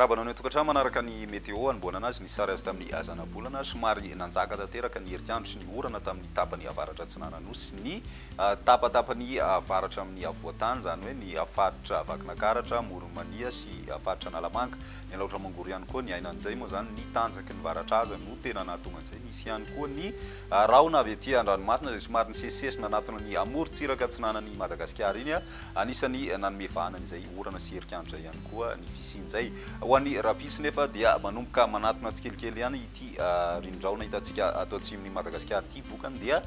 miarabana ny tokantrano manaraka ny météo anboana anazy ny sary azy tamin'ny azanabolana somary nanjaka tanteraka ny heritrandro sy ny orana tamin'ny tapany avaratra Tsinananosy ny tapatapany avaratra amin'ny avoatany zany hoe ny afaritra Vakinakaratra, Moronmania sy afaritra Analamanga ny laotra mangory ihany koa ny ainan'izay moa zany ny tanjaky ny varatra aza no tena nahatonga an'izay misy ihany koa ny raona avy etỳ an-dranomasina izay somary nisesesina anatona ny amorontsiraka Tsinanan'i Madagasikara iny anisany nanome vahanana izay orana sy herikandro zay ihany koa ny fisian'izay ho an'ny rapisy nefa dia manomboka manatona tsikelikely ihany ity rindraona hitantsika ato atsimon'ny Madagasikara ity vokany dia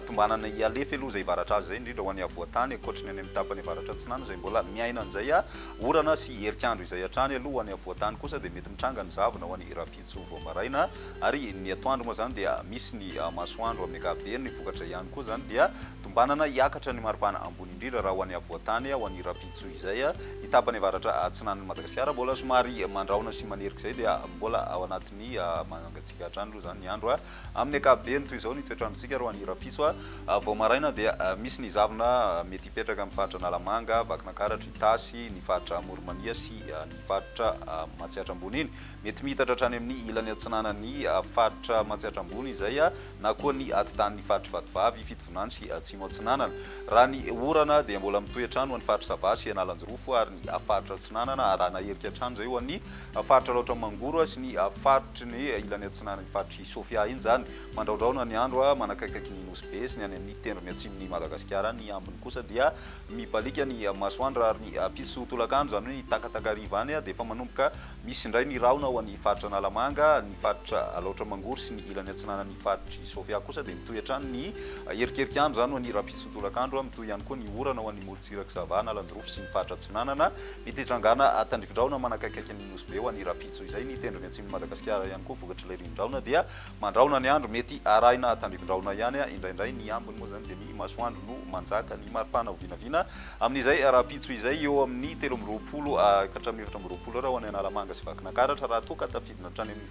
tombanana ialefa aloha zay varatra azy zay indrindra ho an'ny avoatany ankoatrany any amin'ny tapany varatra Tsinana zay mbola miaina an'izay orana sy herikandro izay hatrany aloha ho an'ny avoatany kosa dia mety mitranga ny zavona ho an'ny rapisy vao maraina ary ny atoandro moa zany dia misy ny masoandro amin'ny ankapobeny ny vokatra ihany koa zany dia tombanana hiakatra ny maripana ambony indrindra raha ho an'ny avoatany ho an'ny rapitso izay hitapany varatra Tsinanan'i Madagasikara mbola somary mandraona sy maneriky izay dia mbola ao anatin'ny manangatsika hatrany aloha zany ny andro amin'ny ankapobeny toy izao ny toetrandrotsika raha ho an'ny rapiso vao maraina dia misy ny zavona mety hipetraka amin'ny faritra Analamanga, Vakinakaratra, Itasy, ny faritra Moronmania sy ny faritra Matsiatra ambony iny mety mihitatra hatrany amin'ny ilany Tsinanan'ny faritra Matsiatra ambony izay na koa ny atitan'ny faritra Vatovavy, Fitovonany sy Atsimo Atsinanana raha ny orana dia mbola mitohy hatrany ho an'ny faritra Savasy, Analanjorofo ary ny faritra Tsinanana raha naherika hatrany zay ho an'ny faritra Laotra Mangoro sy ny faritry ny ilany Atsinanan'ny faritry Sofia iny zany mandraondraona ny andro manakaikaiky ny Nosy be sy ny any amin'ny tendrony atsimon'ny Madagasikara ny ambiny kosa dia mibalika ny masoandro ary ny piso tolakandro zany hoe ny takatakariva any dia efa manomboka misy indray ny raona ho an'ny faritra Analamanga, ny faritra Laotra Mangoro sy ny ilany Atsinanan'ny faritry Sofia kosa dia mitohy hatrany ny herikerikyandro zany ho an'ny rapiso tolakandro mitohy ihany koa ny orana ho an'ny morotsiraka Savana, Analanjorofo sy ny faritra Tsinanana mety hitrangana tandrivindraona manakaikaiky ny Nosy be ho an'ny rapitso izay ny tendrony atsimon'ny Madagasikara ihany koa vokatra ilay rindraona dia mandraona ny andro mety arahina tandrivindraona ihany indraindray ny ambiny moa zany dia ny masoandro no manjaka ny maripana ho vinavina amin'izay rapitso izay eo amin'ny 13 ka hatramin'ny 14 raha ho an'ny Analamanga sy Vakinakaratra raha toa ka tafidina hatrany amin'ny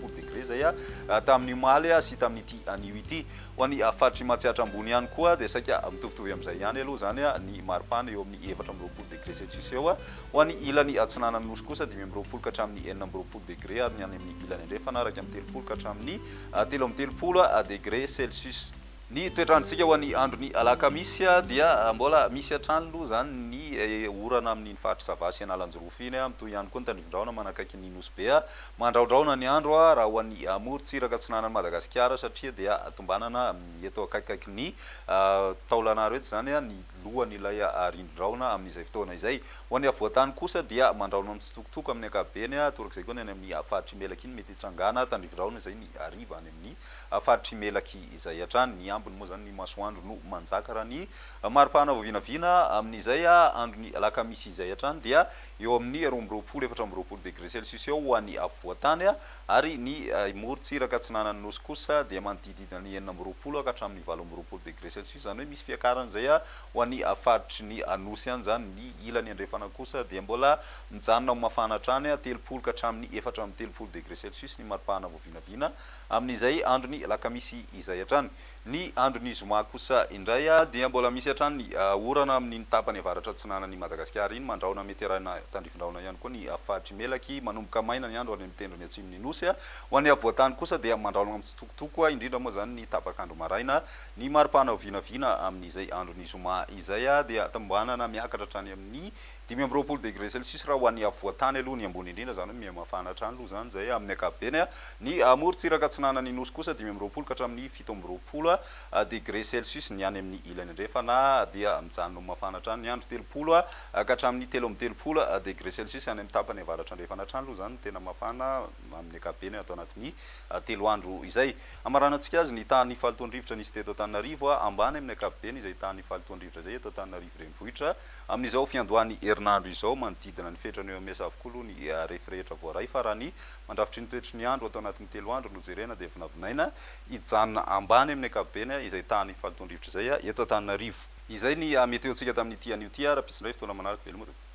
20 degré zay tamin'ny omaly sy tamin'ity anio ity ho an'ny faritry Matsiatra ambony ihany koa dia saika mitovitovy amin'izay ihany aloha zany ny maripana eo amin'ny 4 degré celsius eo ho an'ny ilany Tsinanan'ny Nosy kosa 5 ka hatramin'ny 4 degré ary ny any amin'ny ilany andrefana araka amin'ny 30 ka hatramin'ny 30 degré celsius. Ny toetrandrotsika ho an'ny andron'ny alakamisy dia mbola misy hatrany aloha zany ny orana amin'ny faritra Savasy Analanjorofo iny mitohy ihany koa ny tandrivindraona manakaiky ny Nosy be mandraondraona ny andro raha ho an'ny morotsiraka Tsinanan'i Madagasikara satria dia tombanana eto akaikaiky ny taolanaro eto zany ny lohan'ilay rindraona amin'izay fotoana izay ho an'ny avoatany kosa dia mandraona mitsitokotoko amin'ny ankapobeny torak'izay koa ny any amin'ny faritry Melaky iny mety hitrangana tandrivindraona izay ny ariva any amin'ny faritry Melaky izay hatrany ny ambiny moa zany ny masoandro no manjaka raha ny maripana vao vinavina amin'izay andron'ny alakamisy izay hatrany dia eo amin'ny 24 degré celsius eo ho an'ny avoatany ary ny morotsiraka Tsinanan'ny Nosy kosa dia manodididina ny 19 ka hatramin'ny 20 degré celsius zany hoe misy fiakaran'izay ho an'ny faritry ny Nosy any zany ny ilany andrefana kosa dia mbola mijanona mafana hatrany 30 ka hatramin'ny 4 degré celsius ny maripana vao vinavina amin'izay andron'ny alakamisy izay hatrany. Ny andron'ny zoma kosa indray dia mbola misy hatrany orana amin'ny tapany avaratra Tsinanan'i Madagasikara iny mandraona mety arahina tandrivindraona ihany koa ny faritry Melaky manomboka maina ny andro any amin'ny tendrony atsimon'ny Nosy ho an'ny avoatany kosa dia mandraona mitsitokotoko indrindra moa zany ny tapakandro maraina ny maripana vinavina amin'izay andron'ny zoma izay dia tombanana miakatra hatrany amin'ny 15 degré celsius raha ho an'ny avoatany aloha ny ambony indrindra zany hoe mafana hatrany aloha zany zay amin'ny ankapobeny ny morotsiraka Tsinanan'ny Nosy kosa 15 ka hatramin'ny 17 degré celsius ny any amin'ny ilany andrefana dia mijanona mafana hatrany ny andro 30 ka hatramin'ny 13 degré celsius any amin'ny tapany avaratra andrefana hatrany aloha zany tena mafana amin'ny ankapobeny atao anatin'ny 3 andro izay amaranantsika azy ny tany falotondrivotra nisy teto Antananarivo ambany amin'ny ankapobeny izay tany falotondrivotra zay eto Antananarivo renivohitra amin'izao fiandohan'ny herinandro izao manodidina ny fetrany eo amin'ny asavokolo ny rehetrarehetra voaray fa raha ny mandrafitry ny toetry ny andro atao anatin'ny 3 andro no jerena dia vinavinaina hijanona ambany amin'ny ankapobeny izay tany falotondrivotra zay eto Antananarivo. Izay ny meteontsika tamin'ity anio ty rapisindray fotoana manaraka velomody.